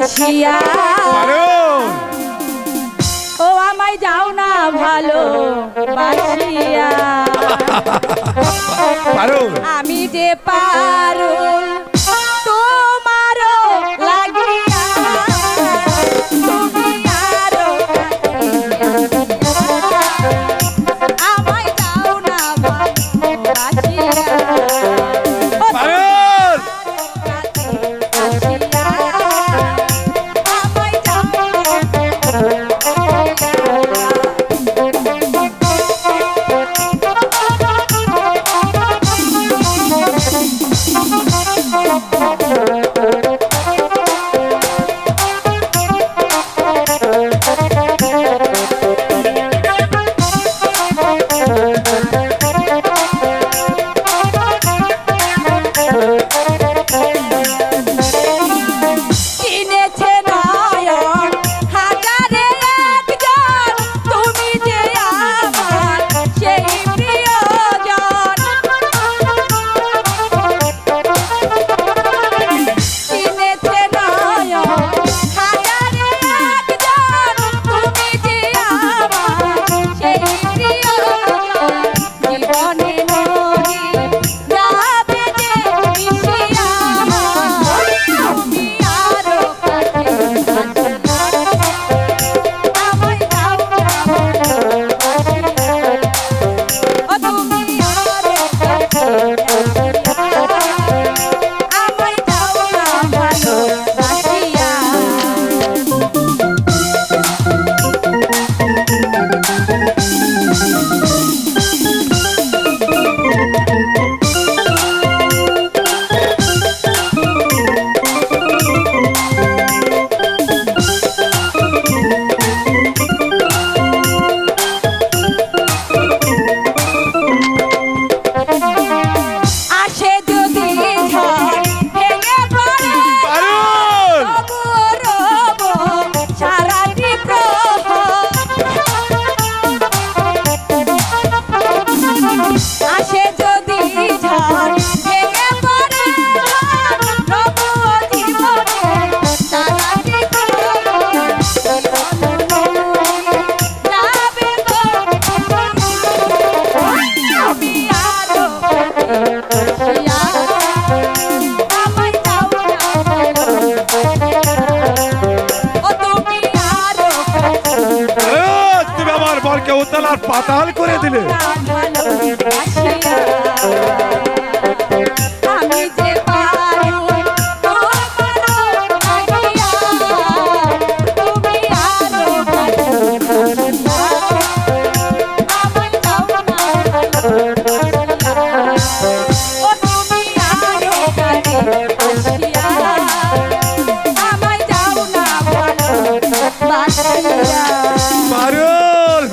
বাসিয়া ও আমায় যাও না ভালো বাসিয়া আমি যে পারুল তোমারও লাগিয়া তুমি আরো আমায় যাও না ভালো বাসিয়া উতলার পাতাল করে দিলে আমি যে পারুল তোমারও লাগিয়া তুমি আরো বাসিয়া আমায় যাও না ও তুমি আরো বাসিয়া আমায় যাও না ভালো বাসিয়া পারুল